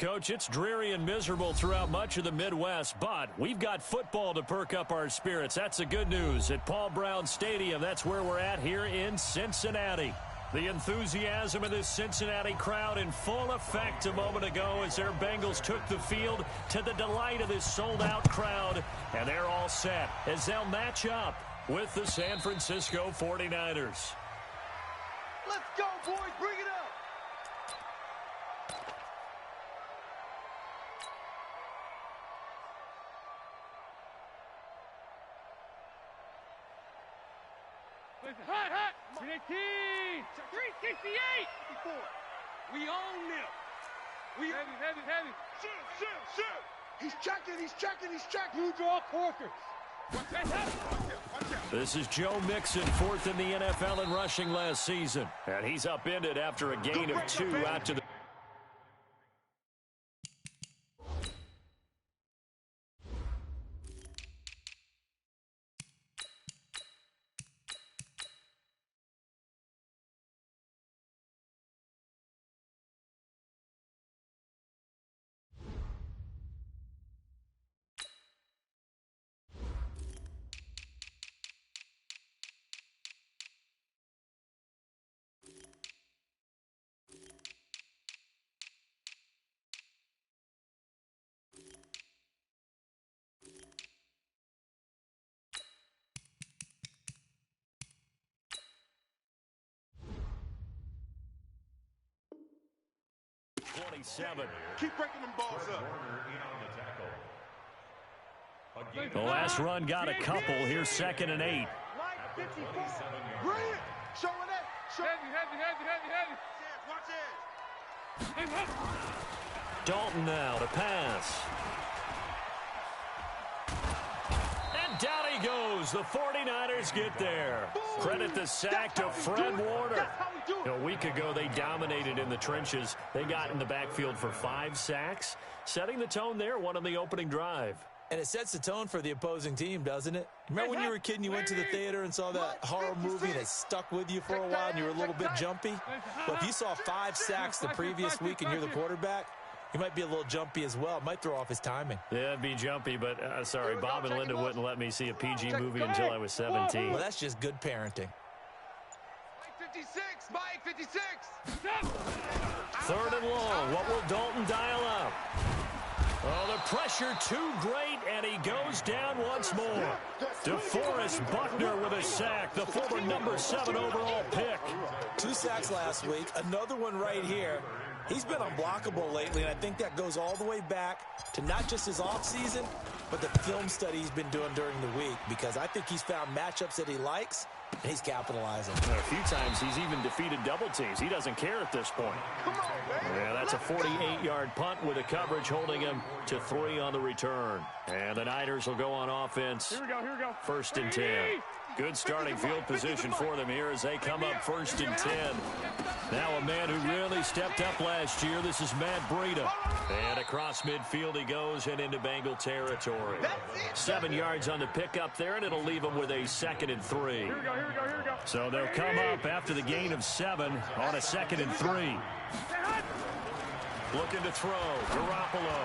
Coach, it's dreary and miserable throughout much of the Midwest, but we've got football to perk up our spirits. That's the good news. At Paul Brown Stadium, that's where we're at here in Cincinnati. The enthusiasm of this Cincinnati crowd in full effect a moment ago as their Bengals took the field to the delight of this sold-out crowd. And they're all set as they'll match up with the San Francisco 49ers. Let's go, boys. Bring it up. Hot, hot. 368. 54. We own them. We heavy. Shoot. He's checking. You draw quarter. Watch out. This is Joe Mixon, fourth in the NFL in rushing last season. And he's upended after a gain of 2 out to the... Keep breaking them balls up. The last run got a couple. Here's 2nd and 8. 54. Brilliant. Showing that. Heavy. Watch it. Dalton now to pass. And down he goes. The 49ers get there. Credit the sack to Fred Warner. A week ago, they dominated in the trenches. They got in the backfield for 5 sacks, setting the tone there, one on the opening drive. And it sets the tone for the opposing team, doesn't it? Remember when you were a kid and you went to the theater and saw that horror movie and it stuck with you for a while and you were a little bit jumpy? Well, if you saw 5 sacks the previous week and you're the quarterback, he might be a little jumpy as well. It might throw off his timing. Yeah, it'd be jumpy, but sorry, Bob and Linda wouldn't let me see a PG movie until I was 17. Well, that's just good parenting. Mike 56. 3rd and long. What will Dalton dial up? Oh, the pressure too great, and he goes down once more. DeForest Buckner with a sack, the former number 7 overall pick. 2 sacks last week, another one right here. He's been unblockable lately, and I think that goes all the way back to not just his offseason, but the film study he's been doing during the week, because I think he's found matchups that he likes, and he's capitalizing. A few times he's even defeated double teams. He doesn't care at this point. Yeah, that's a 48-yard punt with the coverage holding him to 3 on the return. And the Niners will go on offense. Here we go. 1st and 10. Good starting field position for them here as they come up 1st and 10. Now a man who really stepped up last year. This is Matt Breida. And across midfield he goes and into Bengal territory. 7 yards on the pickup there, and it'll leave him with a 2nd and 3. Here we go. So they'll come up after the gain of 7 on a 2nd and 3. Looking to throw. Garoppolo.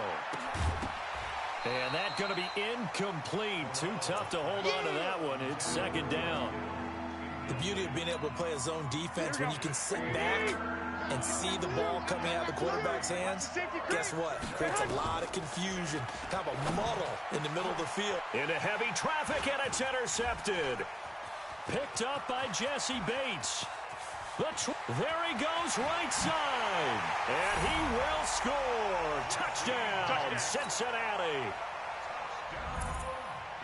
And that's going to be incomplete. Too tough to hold on to that one. It's 2nd down. The beauty of being able to play a zone defense when you can sit back and see the ball coming out of the quarterback's hands, guess what? It creates a lot of confusion, kind of a muddle in the middle of the field. Into heavy traffic, and it's intercepted. Picked up by Jesse Bates. There he goes right side. And he will score. Touchdown, Cincinnati.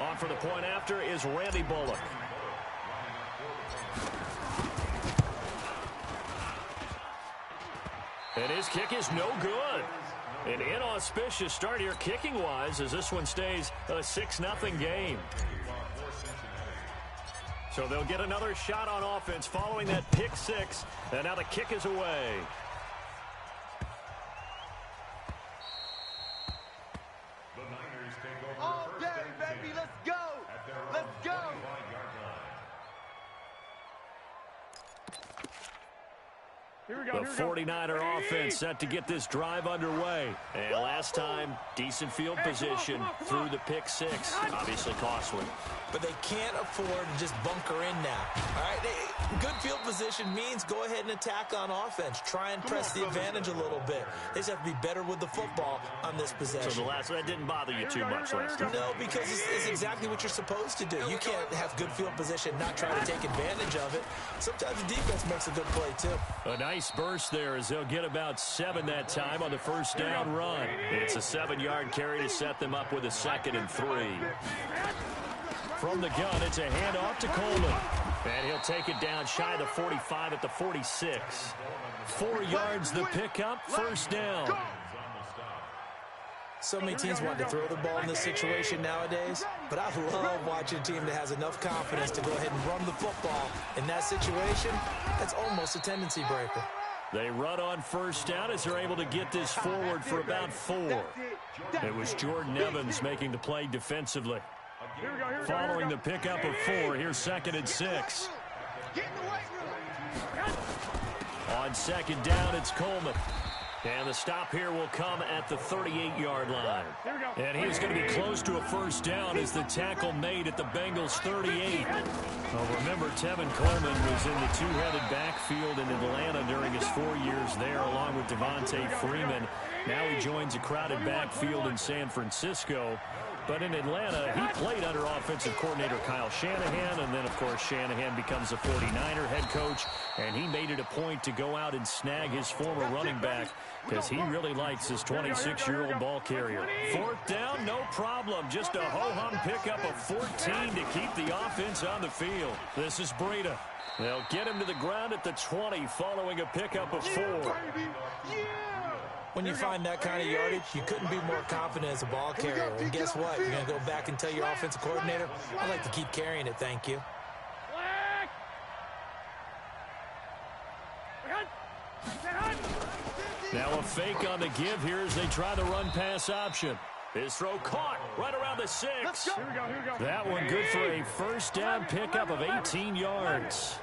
On for the point after is Randy Bullock. And his kick is no good. An inauspicious start here kicking-wise as this one stays a 6-0 game. So they'll get another shot on offense following that pick 6. And now the kick is away. All day, baby. Let's go. Let's go. Here The 49er offense set to get this drive underway. And last time, decent field position through the pick six. Obviously costly. But they can't afford to just bunker in now. All right, good field position means go ahead and attack on offense. Try and press the advantage a little bit. They just have to be better with the football on this possession. So that didn't bother you too much last time? No, because it's exactly what you're supposed to do. You can't have good field position, not try to take advantage of it. Sometimes the defense makes a good play, too. A nice burst there as they'll get about 7 that time on the first down run. It's a 7-yard carry to set them up with a 2nd and 3. From the gun, it's a handoff to Coleman. And he'll take it down shy of the 45 at the 46. 4 yards the pickup, first down. So many teams want to throw the ball in this situation nowadays, but I love watching a team that has enough confidence to go ahead and run the football. In that situation, that's almost a tendency breaker. They run on first down as they're able to get this forward for about 4. It was Jordan Evans making the play defensively. Following the pickup of 4, here's 2nd and 6. On 2nd down, it's Coleman. And the stop here will come at the 38-yard line. And he's going to be close to a first down as the tackle made at the Bengals' 38. Well, remember, Tevin Coleman was in the two-headed backfield in Atlanta during his 4 years there, along with Devontae Freeman. Now he joins a crowded backfield in San Francisco. But in Atlanta, he played under offensive coordinator Kyle Shanahan, and then, of course, Shanahan becomes a 49er head coach, and he made it a point to go out and snag his former running back because he really likes his 26-year-old ball carrier. 4th down, no problem. Just a ho-hum pickup of 14 to keep the offense on the field. This is Breida. They'll get him to the ground at the 20 following a pickup of 4. When you find that kind of yardage, you couldn't be more confident as a ball carrier. And guess what? You're going to go back and tell your offensive coordinator, I'd like to keep carrying it, thank you. Now a fake on the give here as they try the run-pass option. His throw caught right around the 6. That one good for a first down pickup of 18 yards.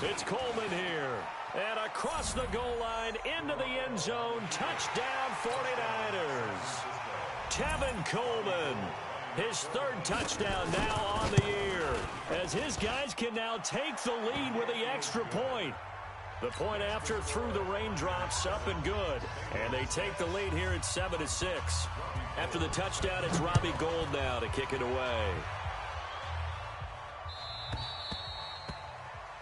It's Coleman here. And across the goal line into the end zone. Touchdown 49ers. Tevin Coleman. His 3rd touchdown now on the year. As his guys can now take the lead with the extra point. The point after through the raindrops, up and good. And they take the lead here at 7-6. After the touchdown, it's Robbie Gould now to kick it away.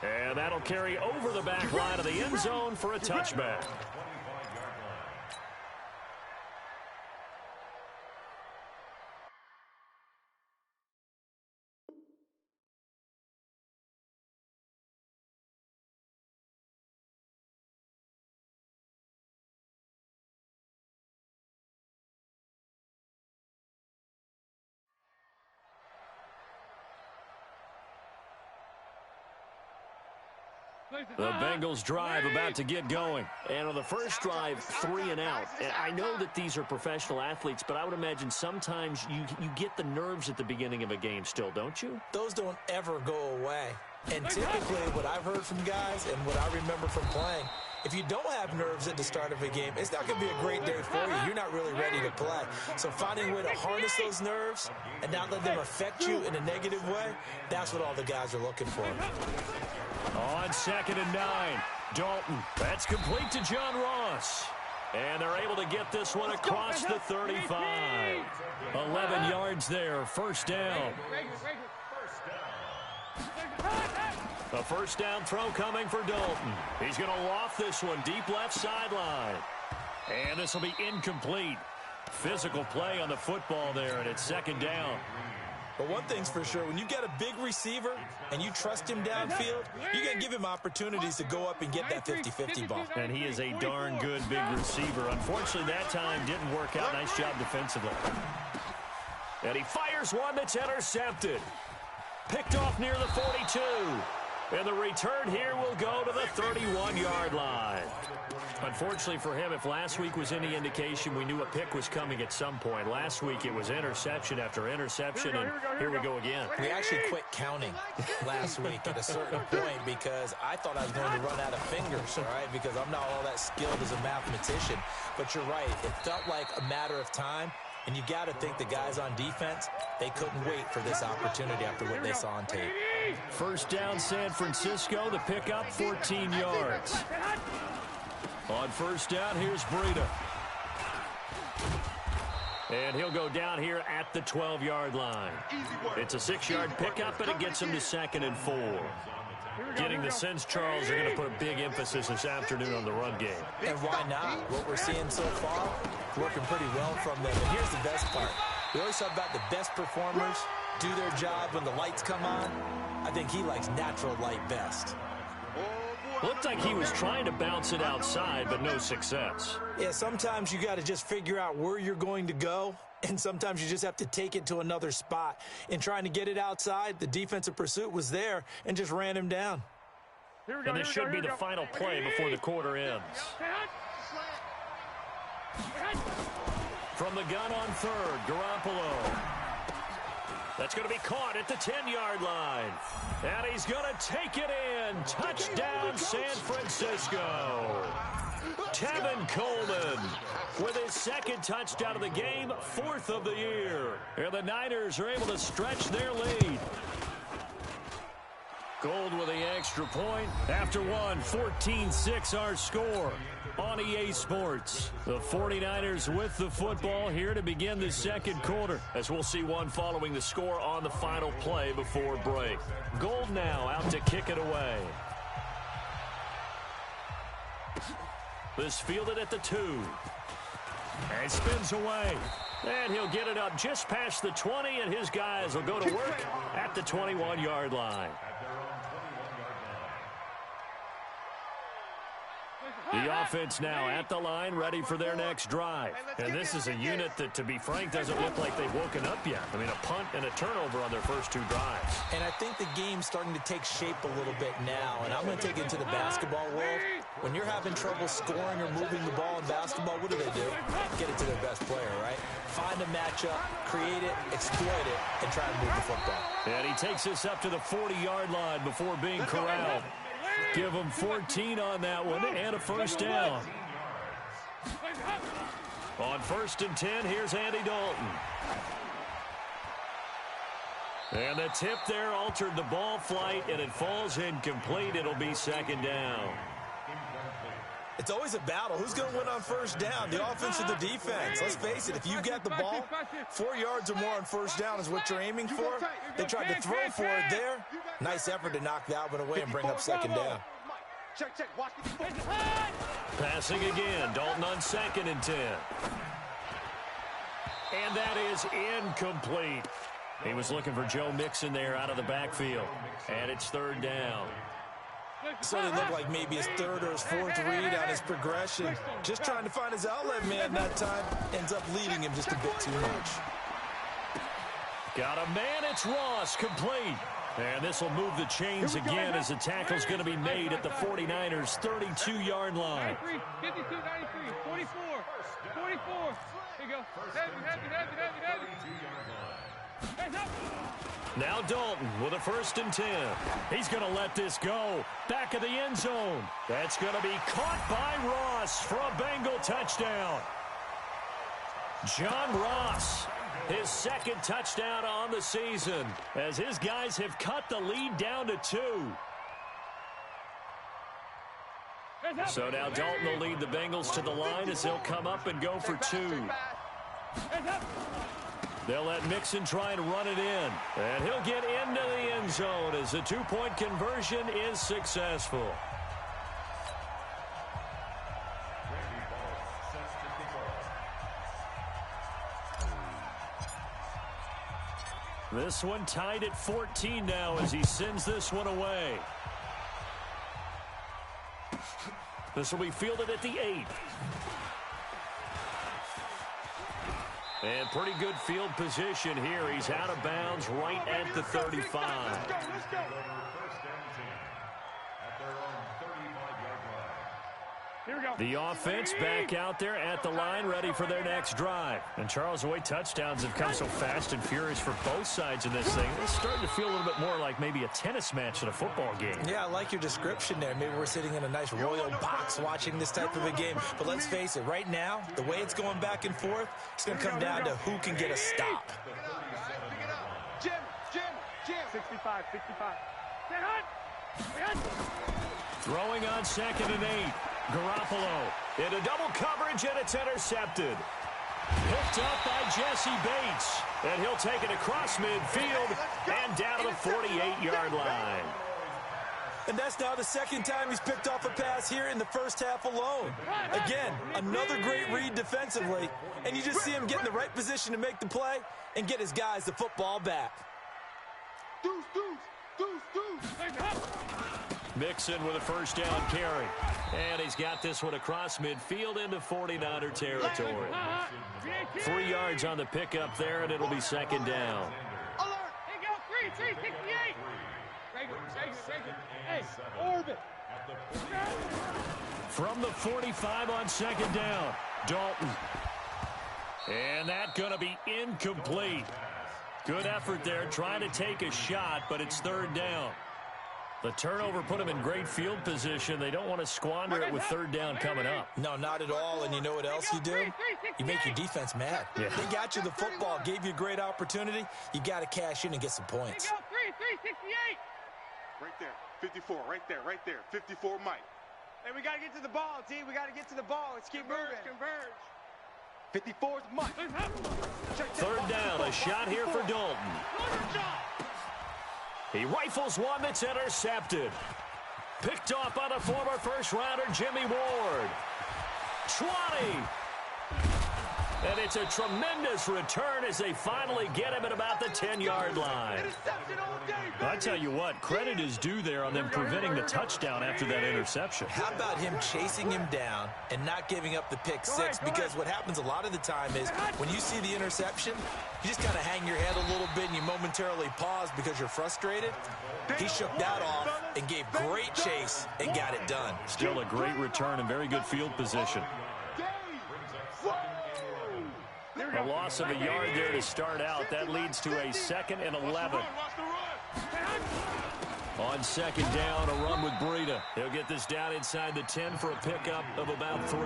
And that'll carry over the back line of the end zone for a touchback. The Bengals drive about to get going. And on the first drive, 3 and out. And I know that these are professional athletes, but I would imagine sometimes you get the nerves at the beginning of a game still, don't you? Those don't ever go away. And typically what I've heard from guys and what I remember from playing, if you don't have nerves at the start of a game, it's not going to be a great day for you. You're not really ready to play. So finding a way to harness those nerves and not let them affect you in a negative way, that's what all the guys are looking for. On 2nd and 9, Dalton. That's complete to John Ross. And they're able to get this one across the 35. 11 yards there, first down. A first down throw coming for Dalton. He's going to loft this one deep left sideline. And this will be incomplete. Physical play on the football there, and it's 2nd down. But one thing's for sure, when you've got a big receiver and you trust him downfield, you're going to give him opportunities to go up and get that 50-50 ball. And he is a darn good big receiver. Unfortunately, that time didn't work out. Nice job defensively. And he fires one that's intercepted. Picked off near the 42. And the return here will go to the 31-yard line. Unfortunately for him, if last week was any indication, we knew a pick was coming at some point. Last week it was interception after interception, and here we go again. We actually quit counting last week at a certain point because I thought I was going to run out of fingers, all right, because I'm not all that skilled as a mathematician. But you're right. It felt like a matter of time, and you got to think the guys on defense, they couldn't wait for this opportunity after what they saw on tape. First down, San Francisco. The pickup, 14 yards. On first down, here's Breida. And he'll go down here at the 12-yard line. It's a 6-yard pickup, and it gets him to 2nd and 4. Getting the sense Charles are going to put a big emphasis this afternoon on the run game. And why not? What we're seeing so far, working pretty well from them. And here's the best part. We always talk about the best performers do their job when the lights come on. I think he likes natural light best. Looked like he was trying to bounce it outside, but no success. Yeah, sometimes you got to just figure out where you're going to go, and sometimes you just have to take it to another spot. In trying to get it outside, the defensive pursuit was there and just ran him down. And this should be the final play before the quarter ends. From the gun on third, Garoppolo. That's going to be caught at the 10-yard line. And he's going to take it in. Touchdown, San Francisco. Tevin Coleman with his 2nd touchdown of the game, 4th of the year. And the Niners are able to stretch their lead. Gold with the extra point. After one, 14-6 our score on EA Sports. The 49ers with the football here to begin the 2nd quarter, as we'll see one following the score on the final play before break. Gold now out to kick it away. This fielded at the 2. And spins away. And he'll get it up just past the 20, and his guys will go to work at the 21-yard line. The offense now at the line, ready for their next drive. And this is a unit that, to be frank, doesn't look like they've woken up yet. I mean, a punt and a turnover on their first 2 drives. And I think the game's starting to take shape a little bit now. And I'm going to take it to the basketball world. When you're having trouble scoring or moving the ball in basketball, what do? Get it to their best player, right? Find a matchup, create it, exploit it, and try to move the football. And he takes us up to the 40-yard line before being corralled. Give him 14 on that one and a first down. On 1st and 10, here's Andy Dalton. And the tip there altered the ball flight, and it falls incomplete. It'll be 2nd down. It's always a battle. Who's going to win on first down, the offense or the defense? Let's face it, if you get the ball, 4 yards or more on first down is what you're aiming for. They tried to throw for it there. Nice effort to knock that one away and bring up 2nd down. Check. Watch it. Passing again. Dalton on 2nd and 10. And that is incomplete. He was looking for Joe Mixon there out of the backfield. And it's 3rd down. So it looked like maybe his 3rd or his 4th read on his progression. Just trying to find his outlet man that time. Ends up leading him just a bit too much. Got a man, it's Ross, complete. And this will move the chains again as the tackle's going to be made at the 49ers' 32-yard line. 52, 93, 44, 44. There you go. Heavy. Hands up. Now Dalton with a 1st and 10. He's going to let this go. Back of the end zone. That's going to be caught by Ross for a Bengal touchdown. John Ross, his 2nd touchdown on the season, as his guys have cut the lead down to 2. So now Dalton will lead the Bengals to the line as they'll come up and go for 2. They'll let Mixon try and run it in. And he'll get into the end zone as the 2-point conversion is successful. This one tied at 14 now as he sends this one away. This will be fielded at the 8. And pretty good field position here. He's out of bounds right at the 35. The offense back out there at the line, ready for their next drive. And Charles, the way touchdowns have come so fast and furious for both sides in this thing, it's starting to feel a little bit more like maybe a tennis match than a football game. Yeah, I like your description there. Maybe we're sitting in a nice royal box watching this type of a game. But let's face it, right now, the way it's going back and forth, it's going to come down to who can get a stop. Jim. 65. Throwing on 2nd and 8. Garoppolo into double coverage, and it's intercepted. Picked up by Jesse Bates. And he'll take it across midfield and down to the 48-yard line. And that's now the second time he's picked off a pass here in the first half alone. Again, another great read defensively. And you just see him get in the right position to make the play and get his guys the football back. Deuce. Mixon with a first down carry. And he's got this one across midfield into 49er territory. 3 yards on the pickup there, and it'll be 2nd down. Alert! Hey, go, 368! Hey, orbit! From the 45 on 2nd down, Dalton. And that's going to be incomplete. Good effort there, trying to take a shot, but it's 3rd down. The turnover put them in great field position. They don't want to squander it with 3rd down coming up. No, not at all. And you know what else you do? You make your defense mad. Yeah. They got you the football, gave you a great opportunity. You got to cash in and get some points. 368! Right there. 54. Right there. 54 Mike. Hey, we got to get to the ball, T. We got to get to the ball. Let's keep moving. Converge. 54's Mike. 3rd down. A shot here for Dalton. He rifles one that's intercepted. Picked off by the former first-rounder Jimmy Ward. 20. And it's a tremendous return as they finally get him at about the 10-yard line. I tell you what, credit is due there on them preventing the touchdown after that interception. How about him chasing him down and not giving up the pick six? Because what happens a lot of the time is when you see the interception, you just kind of hang your head a little bit and you momentarily pause because you're frustrated. He shook that off and gave great chase and got it done. Still a great return and very good field position. A loss of a yard there to start out. That leads to a 2nd and 11. On 2nd down, a run with Breida. He'll get this down inside the 10 for a pickup of about 3.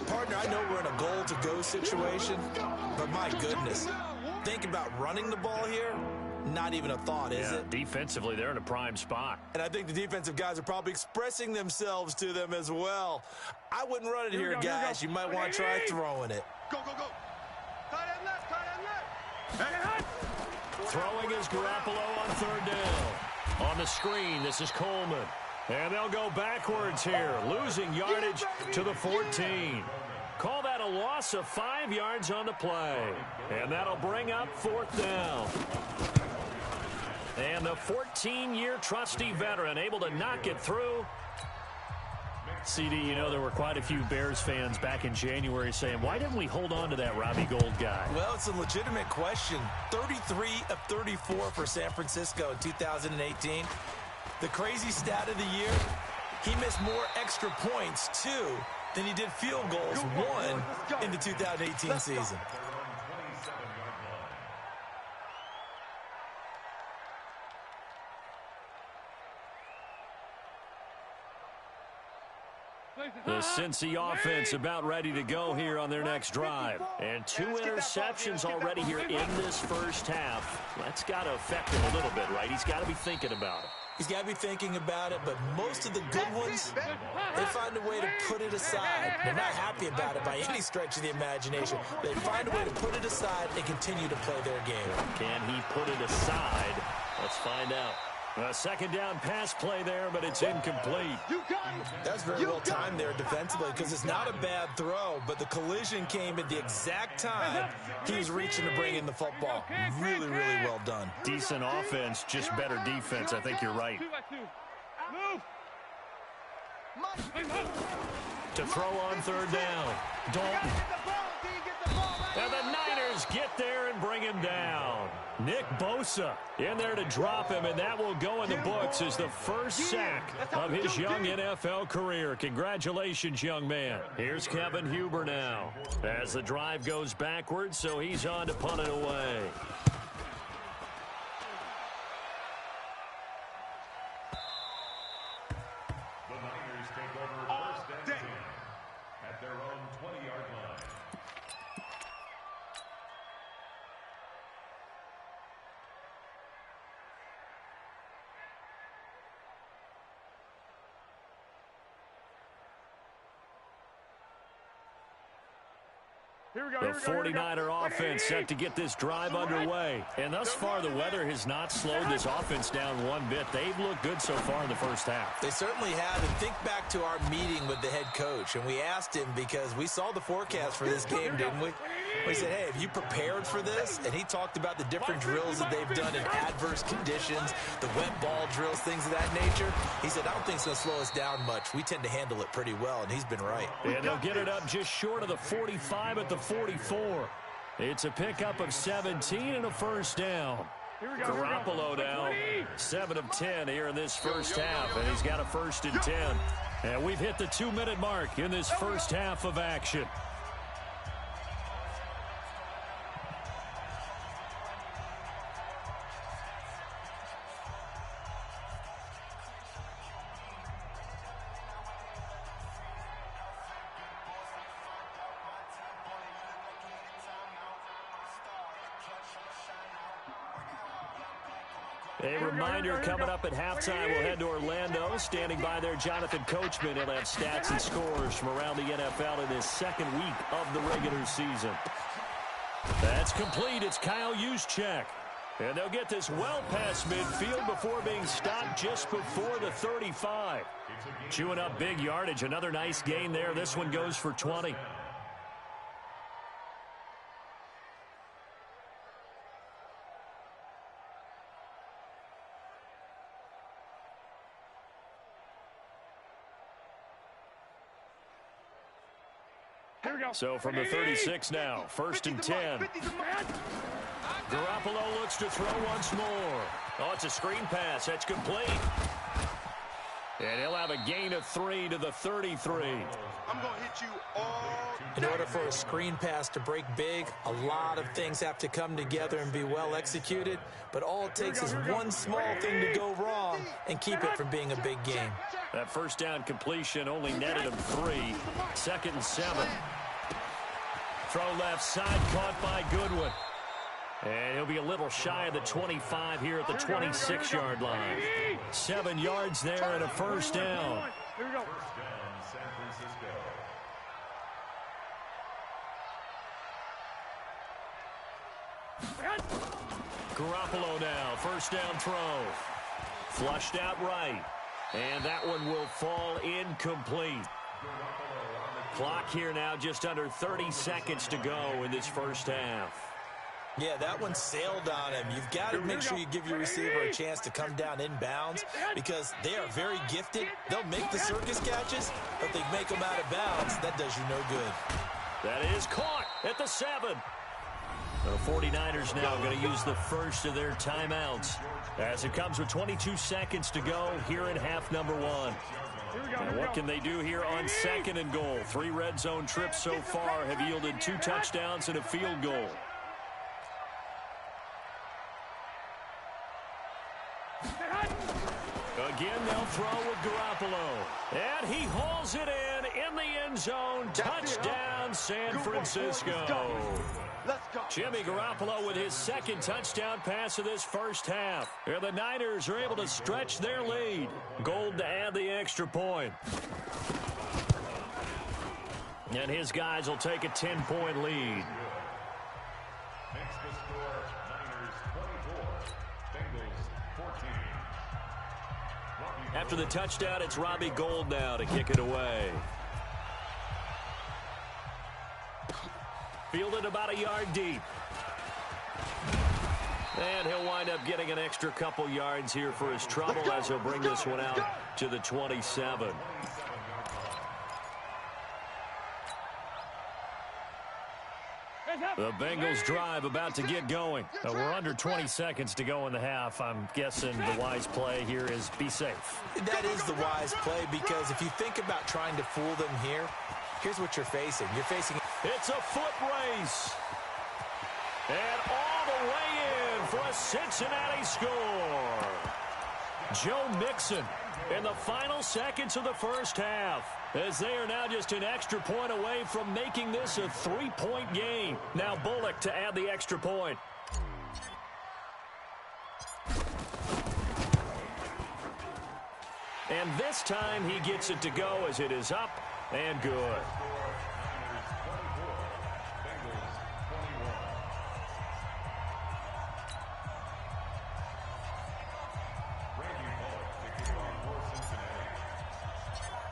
Partner, I know we're in a goal-to-go situation, but my goodness, think about running the ball here. Not even a thought, is it? Defensively, they're in a prime spot. And I think the defensive guys are probably expressing themselves to them as well. I wouldn't run it here, guys. You might want to try throwing it. Go. Tight end left. Throwing is Garoppolo on 3rd down. On the screen, this is Coleman. And they'll go backwards here, losing yardage to the 14. Call that a loss of 5 yards on the play. And that'll bring up 4th down. And the 14-year trusty veteran able to knock it through. CD, you know, there were quite a few Bears fans back in January saying, why didn't we hold on to that Robbie Gould guy? Well, it's a legitimate question. 33 of 34 for San Francisco in 2018. The crazy stat of the year, he missed more extra points, too, than he did field goals, 1 in the 2018 season. The Cincy offense about ready to go here on their next drive. And 2 interceptions already here in this first half. That's got to affect him a little bit, right? He's got to be thinking about it. He's got to be thinking about it, but most of the good ones, they find a way to put it aside. They're not happy about it by any stretch of the imagination. They find a way to put it aside and continue to play their game. Can he put it aside? Let's find out. A 2nd down pass play there, but it's incomplete. That's very well timed there defensively because it's not a bad throw, but the collision came at the exact time he was reaching to bring in the football. Really, really well done. Decent offense, just better defense. I think you're right. To throw on 3rd down. Dalton. And the Niners get there and bring him down. Nick Bosa in there to drop him, and that will go in the books as the first sack of his young NFL career. Congratulations, young man. Here's Kevin Huber now as the drive goes backwards, so he's on to punt it away. The Niners take over first and 10 at their own 20-yard line. Here we go. The 49er offense set to get this drive underway. And thus far, the weather has not slowed this offense down one bit. They've looked good so far in the first half. They certainly have. And think back to our meeting with the head coach. And we asked him because we saw the forecast for this game, didn't we? We said, hey, have you prepared for this? And he talked about the different drills that they've done in adverse conditions, the wet ball drills, things of that nature. He said, I don't think it's going to slow us down much. We tend to handle it pretty well, and he's been right. And they'll get it up just short of the 45 at the 44. It's a pickup of 17 and a first down. Garoppolo now 7 of 10 here in this first half, and he's got a 1st and 10. And we've hit the 2-minute mark in this first half of action. A reminder coming up at halftime, we'll head to Orlando. Standing by there, Jonathan Coachman. He'll have stats and scores from around the NFL in his second week of the regular season. That's complete. It's Kyle Juszczyk. And they'll get this well past midfield before being stopped just before the 35. Chewing up big yardage. Another nice gain there. This one goes for 20. So from the 36 now, 1st and 10. Garoppolo looks to throw once more. Oh, it's a screen pass. That's complete. And he'll have a gain of 3 to the 33. I'm going to hit you all In order for a screen pass to break big, a lot of things have to come together and be well executed. But all it takes is one small thing to go wrong and keep it from being a big game. That first down completion only netted him 3. 2nd and 7. Throw left side, caught by Goodwin. And he'll be a little shy of the 25 here at the 26-yard line. 7 yards there and a first down. Here we go. First down, San Francisco. Garoppolo now, first down throw. Flushed out right. And that one will fall incomplete. Clock here now, just under 30 seconds to go in this first half. Yeah, that one sailed on him. You've got to make sure you give your receiver a chance to come down inbounds because they are very gifted. They'll make the circus catches, but if they make them out of bounds, that does you no good. That is caught at the 7. The 49ers now going to use the first of their timeouts as it comes with 22 seconds to go here in half number 1. And what can they do here on 2nd and goal? 3 red zone trips so far have yielded 2 touchdowns and a field goal. Again, they'll throw with Garoppolo. And he hauls it in the end zone. Touchdown, San Francisco. Let's go. Jimmy Garoppolo with his 2nd touchdown pass of this first half. And the Niners are able to stretch their lead. Gold to add the extra point. And his guys will take a 10-point lead. Makes the score Niners 24, Bengals 14. After the touchdown, it's Robbie Gould now to kick it away. Fielded about a yard deep. And he'll wind up getting an extra couple yards here for his trouble as he'll bring this one out to the 27. The Bengals drive about to get going. We're under 20 seconds to go in the half. I'm guessing the wise play here is be safe. That is the wise play, because if you think about trying to fool them here, here's what you're facing. You're facing... It's a foot race. And all the way in for a Cincinnati score. Joe Mixon in the final seconds of the first half, as they are now just an extra point away from making this a 3-point game. Now Bullock to add the extra point. And this time he gets it to go as it is up and good.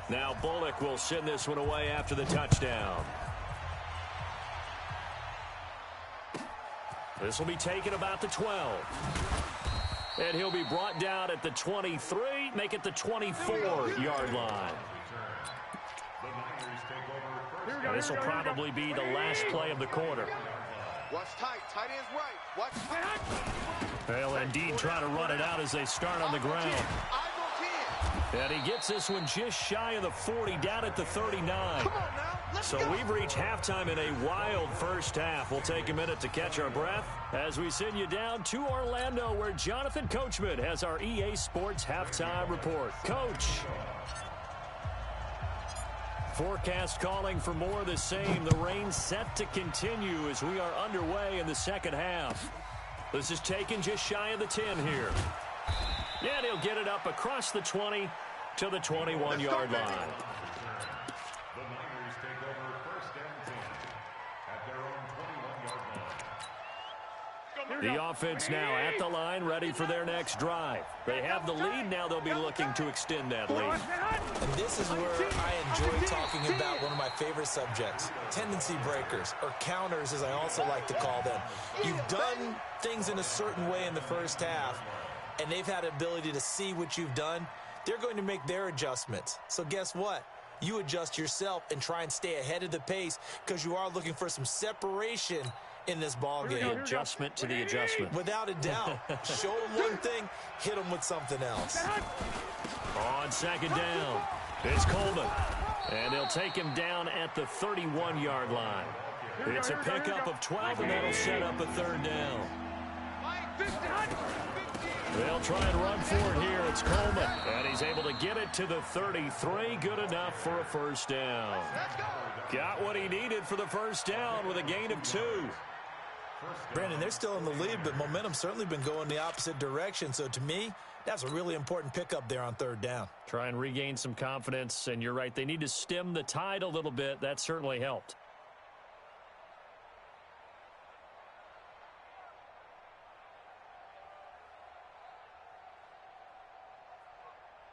Now Bullock will send this one away after the touchdown. This will be taken about the 12. And he'll be brought down at the 23, make it the 24-yard line. Now this will probably be the last play of the quarter. Watch tight. Tight end's right. Watch tight. They'll indeed try to run it out as they start on the ground. And he gets this one just shy of the 40, down at the 39. So we've reached halftime in a wild first half. We'll take a minute to catch our breath as we send you down to Orlando, where Jonathan Coachman has our EA Sports halftime report. Coach. Forecast calling for more of the same. The rain set to continue as we are underway in the second half. This is taken just shy of the 10 here. Yeah, and he'll get it up across the 20 to the 21-yard line. The Niners take over first and 10 at their own 21-yard line. The offense now at the line, ready for their next drive. They have the lead. Now they'll be looking to extend that lead. And this is where I enjoy talking about one of my favorite subjects, tendency breakers, or counters as I also like to call them. You've done things in a certain way in the first half, and they've had the ability to see what you've done. They're going to make their adjustments. So guess what? You adjust yourself and try and stay ahead of the pace, because you are looking for some separation in this ball game. Adjustment to the adjustment. Without a doubt. Show them one thing, hit them with something else. On second down, it's Coleman. And they'll take him down at the 31-yard line. It's a pickup of 12, and that'll set up a third down. They'll try and run for it here. It's Coleman, and he's able to get it to the 33. Good enough for a first down. Got what he needed for the first down with a gain of 2. Brandon, they're still in the lead, but momentum's certainly been going the opposite direction. So to me, that's a really important pickup there on third down. Try and regain some confidence, and you're right. They need to stem the tide a little bit. That certainly helped.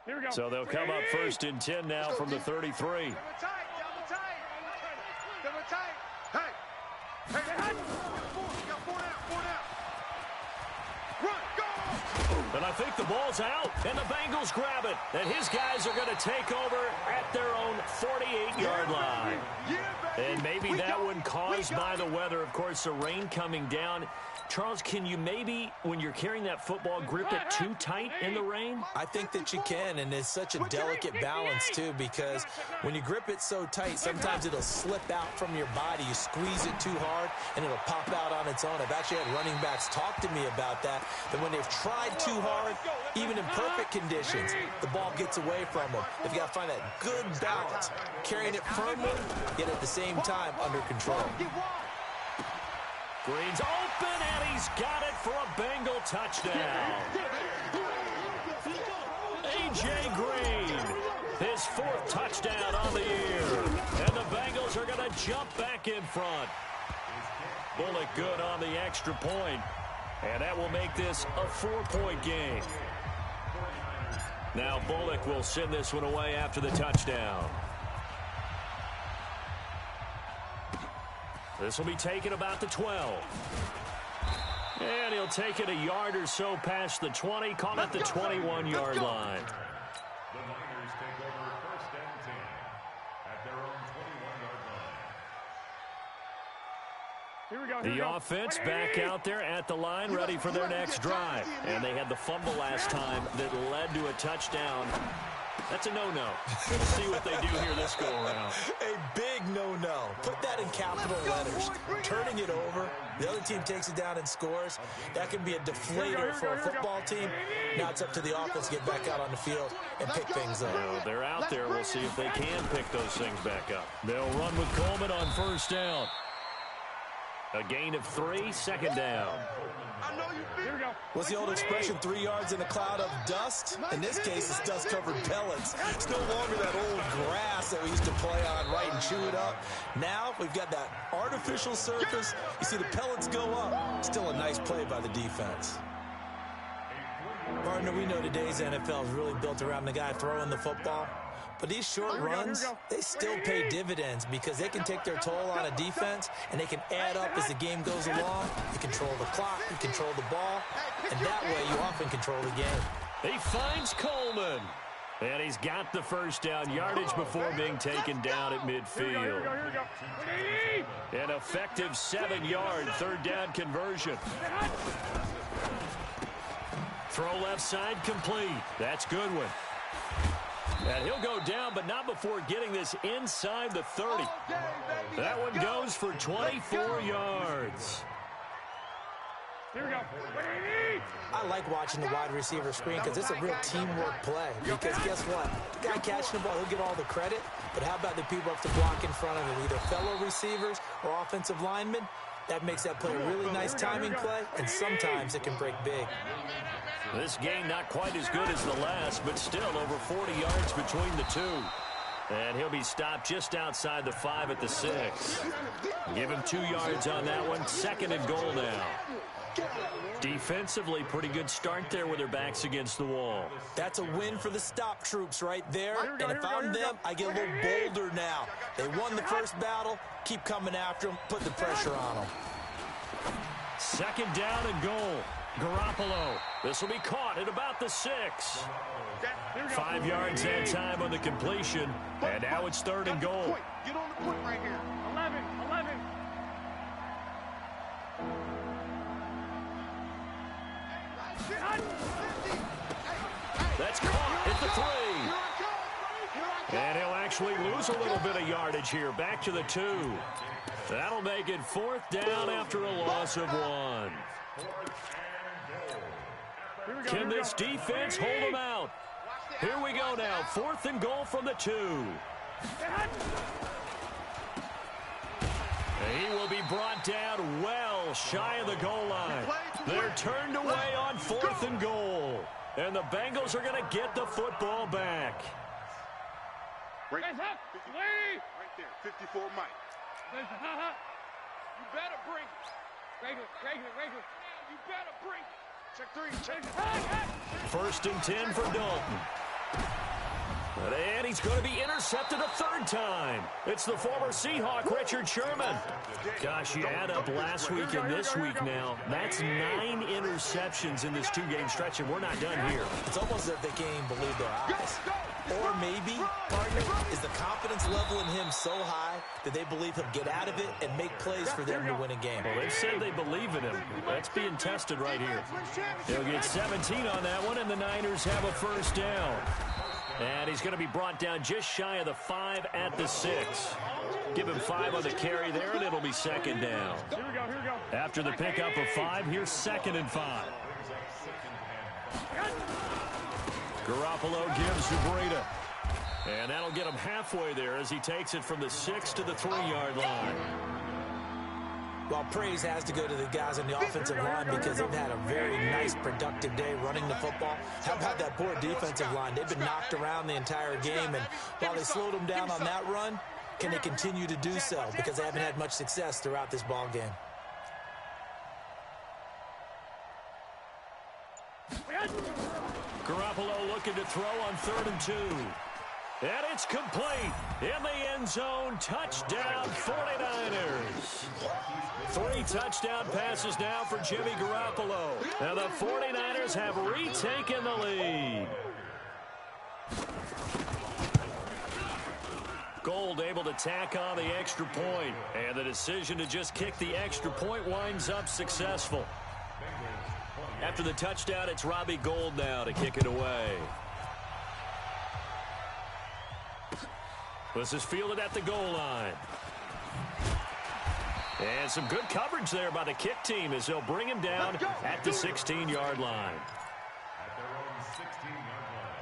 Here we go. So they'll come up first and 10 now from the 33. Double tight. Double tight. Hey. You got 4 down. Run. Go. And I think the ball's out, and the Bengals grab it. And his guys are going to take over at their own 48-yard line. And maybe that one caused by the weather. Of course, the rain coming down. Charles, can you maybe, when you're carrying that football, grip it too tight in the rain? I think that you can, and it's such a delicate balance, too, because when you grip it so tight, sometimes it'll slip out from your body. You squeeze it too hard, and it'll pop out on its own. I've actually had running backs talk to me about that when they've tried too hard, even in perfect conditions, the ball gets away from them. They've got to find that good balance, carrying it firmly, yet at the same time under control. Green's open, and he's got it for a Bengal touchdown. A.J. Green, his 4th touchdown on the year. And the Bengals are going to jump back in front. Bullock good on the extra point. And that will make this a 4-point game. Now Bullock will send this one away after the touchdown. This will be taken about the 12. And he'll take it a yard or so past the 20, call it the 21-yard line. The Niners take over first and 10 at their own 21-yard Here we go. The offense back out there at the line, ready for their next drive. And they had the fumble last time that led to a touchdown. That's a no-no. We'll see what they do here this go-around. A big no-no. Put that in capital letters. Turning it over, the other team takes it down and scores. That can be a deflator for a football team. Now it's up to the offense to get back out on the field and pick things up. Well, they're out there. We'll see if they can pick those things back up. They'll run with Coleman on first down. A gain of 3, second down. What's the old expression, 3 yards in a cloud of dust? In this case, it's dust-covered pellets. It's no longer that old grass that we used to play on, right, and chew it up. Now we've got that artificial surface. You see the pellets go up. Still a nice play by the defense. Partner, we know today's NFL is really built around the guy throwing the football. But these short runs, they still pay dividends because they can take their toll on a defense and they can add up as the game goes along. You control the clock, you control the ball, and that way you often control the game. He finds Coleman. And he's got the first down yardage before being taken down at midfield. An effective 7-yard third down conversion. Throw left side complete. That's Goodwin. And he'll go down, but not before getting this inside the 30. That one goes for 24 yards. Here we go. I like watching the wide receiver screen because it's a real teamwork play. Because guess what? The guy catching the ball, he'll get all the credit. But how about the people up to block in front of him, either fellow receivers or offensive linemen? That makes that play a really nice timing play, and sometimes it can break big. This game not quite as good as the last, but still over 40 yards between the two. And he'll be stopped just outside the 5 at the 6. Give him 2 yards on that one. Second and goal now. Defensively, pretty good start there with their backs against the wall. That's a win for the stop troops right there. And if I'm them, I get a little bolder now. They won the first battle. Keep coming after them. Put the pressure on them. Second down and goal. Garoppolo. This will be caught at about the 6. 5 yards that time on the completion. And now it's third and goal. Get on the point right here. 11. That's caught at the 3. And he'll actually lose a little bit of yardage here. Back to the 2. That'll make it 4th down after a loss of 1. Can this defense hold them out? Here we go now. 4th and goal from the 2. He will be brought down well shy of the goal line. They're turned away on 4th and goal. And the Bengals are going to get the football back. Right there, 54 Mike. You better bring it. Regular. You better bring it. Check 3. First and 10 for Dalton. And he's going to be intercepted a 3rd time. It's the former Seahawk, Richard Sherman. Gosh, you add up last week and this week now. That's 9 interceptions in this 2-game stretch, and we're not done here. It's almost as if they can't even believe their eyes. Or maybe, partner, is the confidence level in him so high that they believe he'll get out of it and make plays for them to win a game. Well, they've said they believe in him. That's being tested right here. He'll get 17 on that one, and the Niners have a first down. And he's going to be brought down just shy of the 5 at the 6. Give him 5 on the carry there, and it'll be second down. Here we go. After the pickup of 5, here's 2nd and 5. Garoppolo gives to Breida. And that'll get him halfway there as he takes it from the 6 to the 3-yard line. Well, praise has to go to the guys on the offensive line because they've had a very nice, productive day running the football. How about that poor defensive line? They've been knocked around the entire game, and while they slowed them down on that run, can they continue to do so? Because they haven't had much success throughout this ball game. Garoppolo looking to throw on 3rd and 2. And it's complete. In the end zone, touchdown 49ers. 3 touchdown passes now for Jimmy Garoppolo. And the 49ers have retaken the lead. Goal Gold able to tack on the extra point. And the decision to just kick the extra point winds up successful. After the touchdown, it's Robbie Gould now to kick it away. This is fielded at the goal line. And some good coverage there by the kick team as they'll bring him down at the 16-yard line. At their own 16-yard line.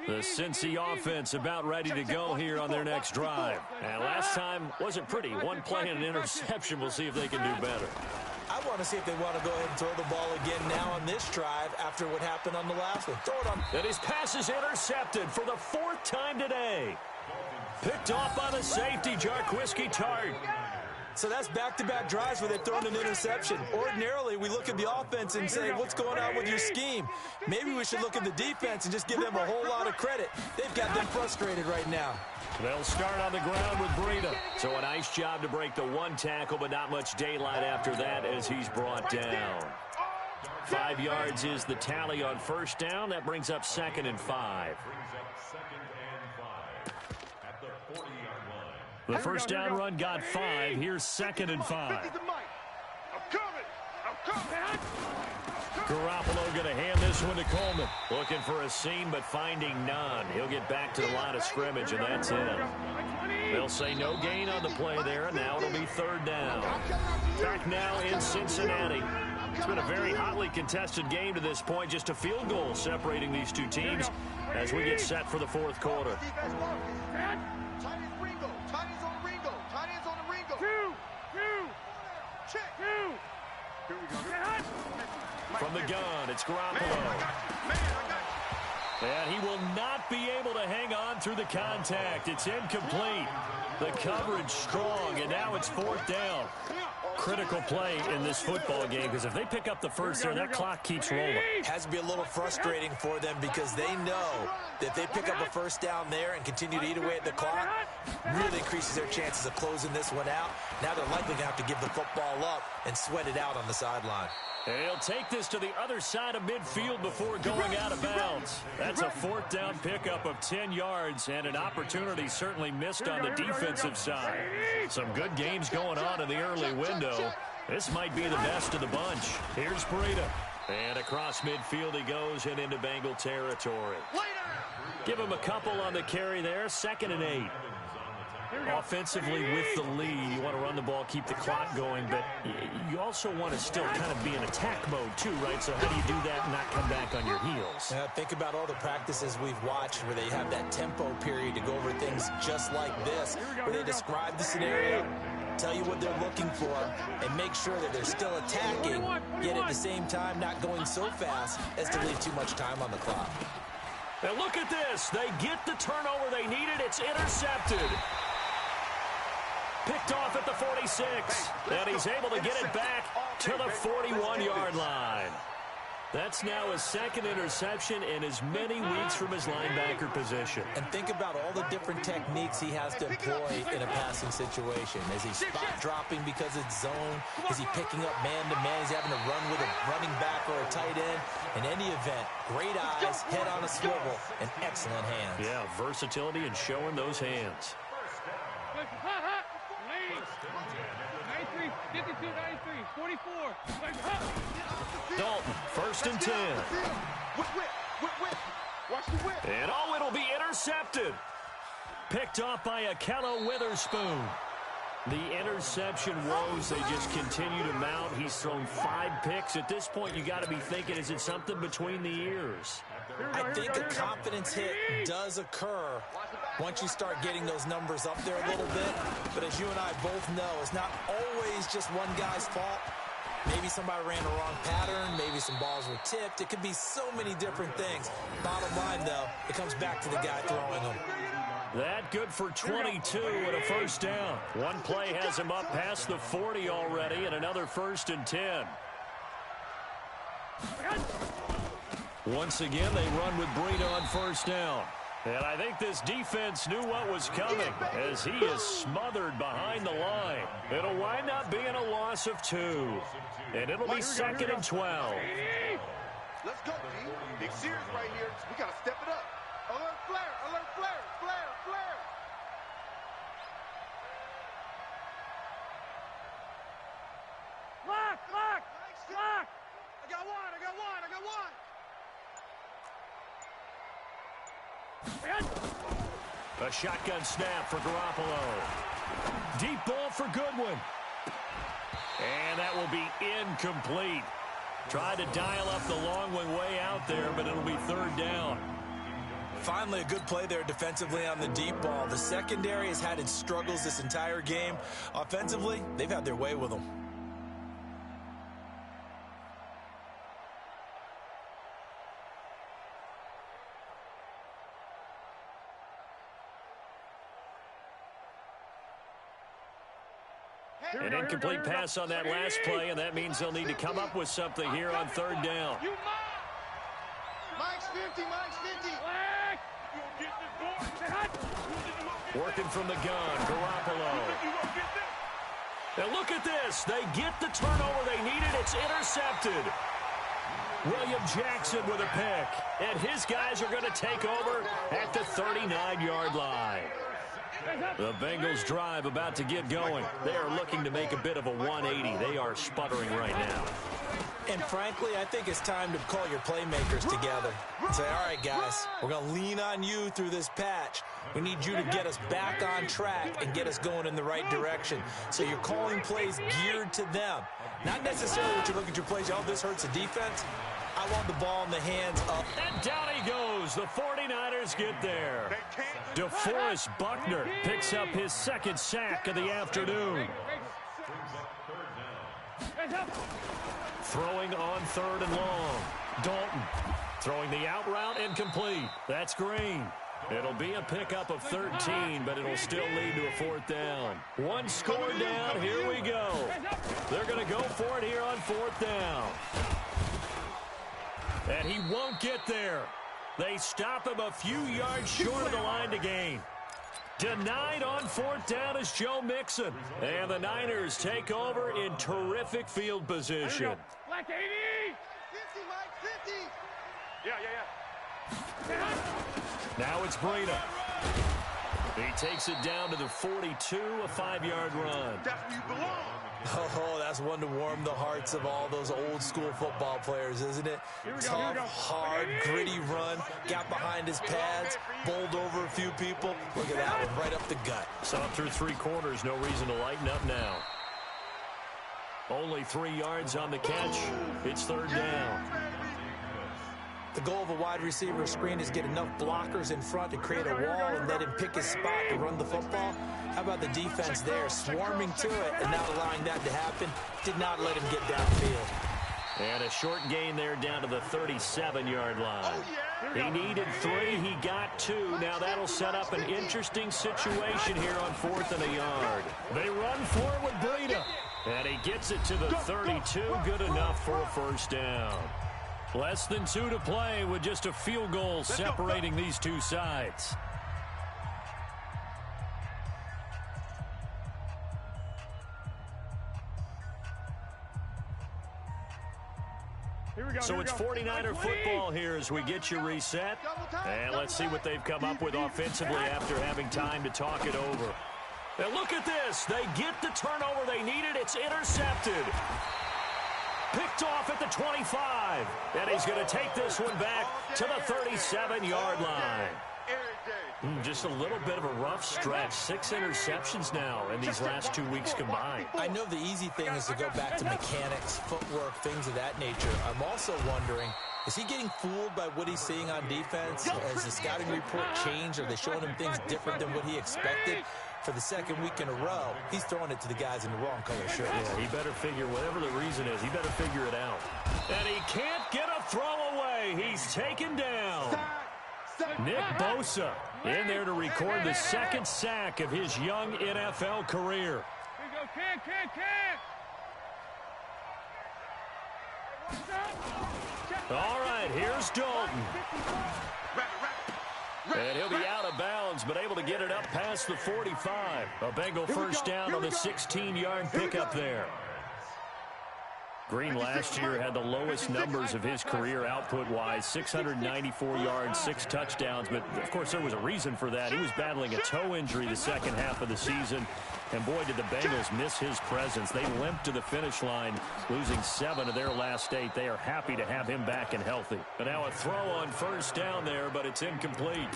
The Cincy offense about ready to go here on their next drive. And last time wasn't pretty. One play and an interception. We'll see if they can do better. I want to see if they want to go ahead and throw the ball again now on this drive after what happened on the last one. Throw it on. And his pass is intercepted for the 4th time today. Picked off by the safety, Jarquiski Tart. So that's back-to-back drives where they've thrown an interception. Ordinarily, we look at the offense and say, what's going on with your scheme? Maybe we should look at the defense and just give them a whole lot of credit. They've got them frustrated right now. They'll start on the ground with Breida. So a nice job to break the one tackle, but not much daylight after that as he's brought down. 5 yards is the tally on first down. That brings up 2nd and 5. The first down run got 5. Here's 2nd and 5. Garoppolo going to hand this one to Coleman. Looking for a seam, but finding none. He'll get back to the line of scrimmage, and that's it. They'll say no gain on the play there, and now it'll be 3rd down. Back now in Cincinnati. It's been a very hotly contested game to this point. Just a field goal separating these two teams as we get set for the 4th quarter. From the gun, it's Garoppolo. And he will not be able to hang on through the contact. It's incomplete. The coverage strong, and now it's 4th down. Critical play in this football game, because if they pick up the first there, that clock keeps rolling. Has to be a little frustrating for them because they know that if they pick up a first down there and continue to eat away at the clock, really increases their chances of closing this one out. Now they're likely going to have to give the football up and sweat it out on the sideline. And he'll take this to the other side of midfield before going out of bounds. That's a 4th down pickup of 10 yards and an opportunity certainly missed on the defensive side. Some good games going on in the early window. This might be the best of the bunch. Here's Breida. And across midfield he goes and into Bengal territory. Give him a couple on the carry there. 2nd and 8. Offensively with the lead, you want to run the ball, keep the clock going, but you also want to still kind of be in attack mode too, right? So how do you do that and not come back on your heels? Think about all the practices we've watched where they have that tempo period to go over things just like this, where they describe the scenario, tell you what they're looking for, and make sure that they're still attacking, yet at the same time not going so fast as to leave too much time on the clock. And look at this. They get the turnover they needed. It's intercepted. Picked off at the 46, and he's able to get it back to the 41-yard line. That's now his 2nd interception in as many weeks from his linebacker position. And think about all the different techniques he has to employ in a passing situation. Is he spot dropping because it's zone? Is he picking up man-to-man? Is he having to run with a running back or a tight end? In any event, great eyes, head on a swivel, and excellent hands. Yeah, versatility and showing those hands. 93, 52, 93, 44. Dalton, 1st and 10. And it'll be intercepted. Picked off by Akello Witherspoon. The interception woes, they just continue to mount. He's thrown 5 picks. At this point, you got to be thinking, is it something between the ears? I think a confidence hit does occur once you start getting those numbers up there a little bit. But as you and I both know, it's not always just one guy's fault. Maybe somebody ran the wrong pattern. Maybe some balls were tipped. It could be so many different things. Bottom line, though, it comes back to the guy throwing them. That good for 22 and a first down. One play has him up past the 40 already, and another 1st and 10. Once again, they run with Breida on first down. And I think this defense knew what was coming as he is smothered behind the line. It'll wind up being a loss of 2. And it'll be 2nd and 12. Let's go, G. Big series right here. We got to step it up. Alert flare, alert flare, flare, flare. Lock, lock, lock. I got one, I got one, I got one. A shotgun snap for Garoppolo. Deep ball for Goodwin. And that will be incomplete. Tried to dial up the long one way out there, but it'll be third down. Finally, a good play there defensively on the deep ball. The secondary has had its struggles this entire game. Offensively, they've had their way with them. An incomplete pass on that last play, and that means they'll need to come up with something here on third down. Mike's 50, Mike's 50. Working from the gun, Garoppolo. Now look at this. They get the turnover they needed. It's intercepted. William Jackson with a pick. And his guys are going to take over at the 39-yard line. The Bengals drive about to get going. They are looking to make a bit of a 180. They are sputtering right now. And frankly, I think it's time to call your playmakers together and say, all right, guys, we're going to lean on you through this patch. We need you to get us back on track and get us going in the right direction. So you're calling plays geared to them. Not necessarily what you look at your plays, oh, this hurts the defense. I want the ball in the hands of... And down he goes. The 49ers get there. DeForest Buckner picks up his second sack of the afternoon. Throwing on third and long. Dalton throwing the out route incomplete. That's Green. It'll be a pickup of 13, but it'll still lead to a fourth down. One score down. Here we go. They're going to go for it here on fourth down. And he won't get there. They stop him a few yards short of the line to gain. Denied on fourth down is Joe Mixon. And the Niners take over in terrific field position. Black 80. 50, Mike, 50. Yeah. Now it's Breida. He takes it down to the 42, a 5-yard run. That's where you belong. Oh, that's one to warm the hearts of all those old-school football players, isn't it? Tough, hard, gritty run, got behind his pads, bowled over a few people. Look at that one, right up the gut. Saw through 3 quarters, no reason to lighten up now. Only 3 yards on the catch. It's third down. The goal of a wide receiver screen is get enough blockers in front to create a wall and let him pick his spot to run the football. How about the defense there, swarming to it and not allowing that to happen? Did not let him get downfield. And a short gain there down to the 37-yard line. He needed 3, he got 2. Now that'll set up an interesting situation here on 4th and a yard. They run for it with Breida. And he gets it to the 32, good enough for a first down. Less than 2 to play with just a field goal separating these two sides. So it's 49er football here as we get you reset. And let's see what they've come up with offensively after having time to talk it over. And look at this. They get the turnover they needed. It's intercepted. Picked off at the 25. And he's going to take this one back to the 37-yard line. Just a little bit of a rough stretch. 6 interceptions now in these last 2 weeks combined. I know the easy thing is to go back to mechanics, footwork, things of that nature. I'm also wondering, is he getting fooled by what he's seeing on defense? Has the scouting report changed? Are they showing him things different than what he expected? For the second week in a row, he's throwing it to the guys in the wrong color shirt. Yeah, he better figure, whatever the reason is, he better figure it out. And he can't get a throw away. He's taken down. Nick Bosa in there to record the second sack of his young NFL career. Here we go, All right, here's Dalton. And he'll be out of bounds, but able to get it up past the 45. A Bengal first down on the 16-yard pickup there. Green last year had the lowest numbers of his career output-wise, 694 yards, 6 touchdowns. But, of course, there was a reason for that. He was battling a toe injury the second half of the season. And, boy, did the Bengals miss his presence. They limped to the finish line, losing 7 of their last 8. They are happy to have him back and healthy. But now a throw on first down there, but it's incomplete.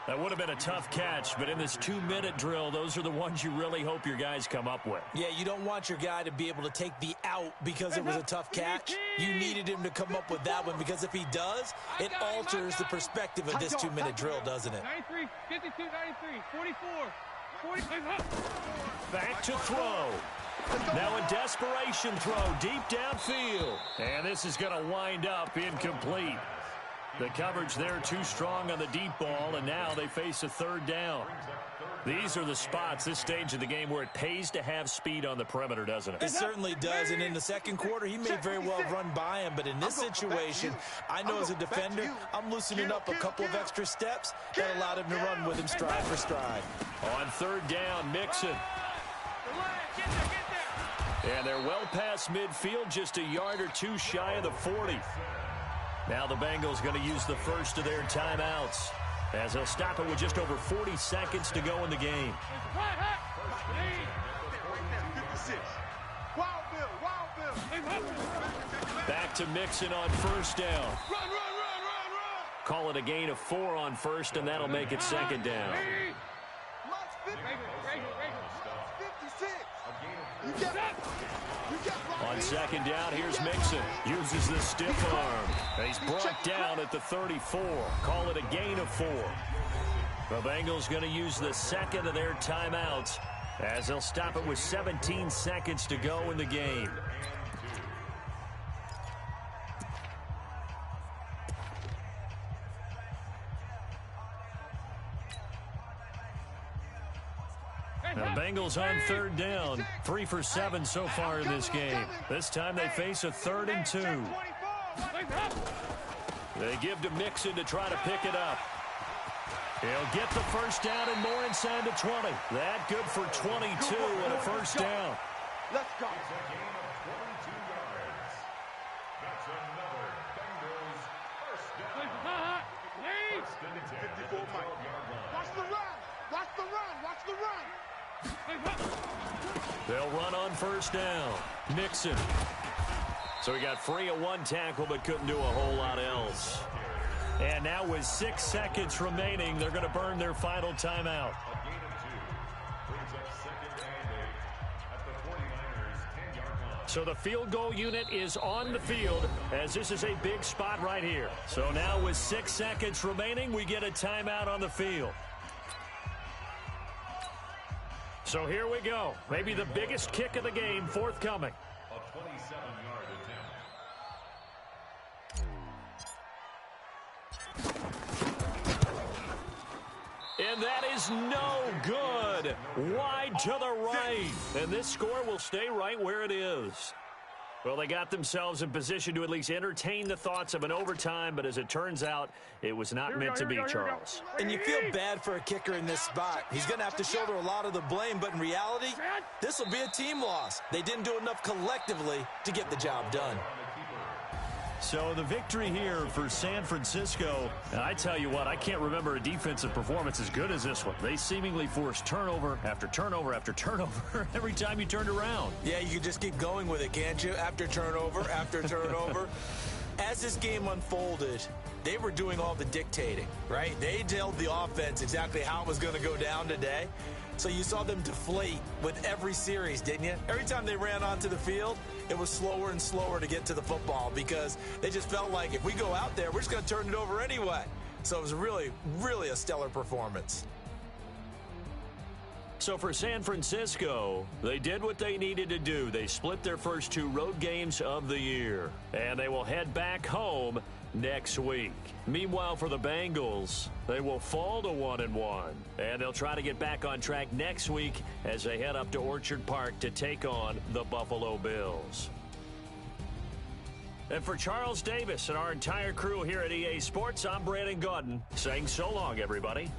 That would have been a tough catch, but in this 2-minute drill, those are the ones you really hope your guys come up with. Yeah, you don't want your guy to be able to take the out because it was a tough catch. You needed him to come up with that one because if he does, it alters the perspective of this 2-minute drill, doesn't it? 93, 52, 93, 44, 45. Back to throw. Now a desperation throw deep downfield. And this is going to wind up incomplete. The coverage there too strong on the deep ball, and now they face a third down. These are the spots, this stage of the game, where it pays to have speed on the perimeter, doesn't it? It certainly does, and in the second quarter, he may very well run by him, but in this situation, I know as a defender, I'm loosening up a couple of extra steps that allowed him to run with him stride for stride. On third down, Mixon. And they're well past midfield, just a yard or two shy of the 40. Now the Bengals going to use the first of their timeouts as they'll stop it with just over 40 seconds to go in the game. Back to Mixon on first down. Call it a gain of 4 on first, and that'll make it second down. On second down, here's Mixon. Uses the stiff arm. And he's brought down at the 34. Call it a gain of 4. The Bengals going to use the second of their timeouts as they'll stop it with 17 seconds to go in the game. Now, Bengals on third down, 3 for 7 so far in this game. This time they face a 3rd and 2. They give to Mixon to try to pick it up. He'll get the first down and more inside the 20. That good for 22 and a first down. Let's go. That's another Bengals first down. 54 Mike. Watch the run. Watch the run. Watch the run. They'll run on first down. Mixon. So he got free of 1 tackle but couldn't do a whole lot else. And now with 6 seconds remaining, they're going to burn their final timeout. A gain of 2 brings up 2nd and 8 at the 49ers 10-yard line. So the field goal unit is on the field as this is a big spot right here. So now with 6 seconds remaining, we get a timeout on the field. So here we go. Maybe the biggest kick of the game forthcoming. A 27-yard attempt. And that is no good. Wide to the right. And this score will stay right where it is. Well, they got themselves in position to at least entertain the thoughts of an overtime, but as it turns out, it was not meant to be, Charles. And you feel bad for a kicker in this spot. He's going to have to shoulder a lot of the blame, but in reality, this will be a team loss. They didn't do enough collectively to get the job done. So the victory here for San Francisco, and I tell you what, I can't remember a defensive performance as good as this one. They seemingly forced turnover after turnover after turnover every time you turned around. Yeah, you can just keep going with it, can't you? After turnover, after turnover. As this game unfolded, they were doing all the dictating, right? They told the offense exactly how it was going to go down today. So you saw them deflate with every series, didn't you? Every time they ran onto the field, it was slower and slower to get to the football because they just felt like if we go out there, we're just going to turn it over anyway. So it was really, really a stellar performance. So for San Francisco, they did what they needed to do. They split their first 2 road games of the year, and they will head back home next week. Meanwhile, for the Bengals, they will fall to 1-1, and they'll try to get back on track next week as they head up to Orchard Park to take on the Buffalo Bills. And for Charles Davis and our entire crew here at EA Sports, I'm Brandon Gaudin saying so long, everybody.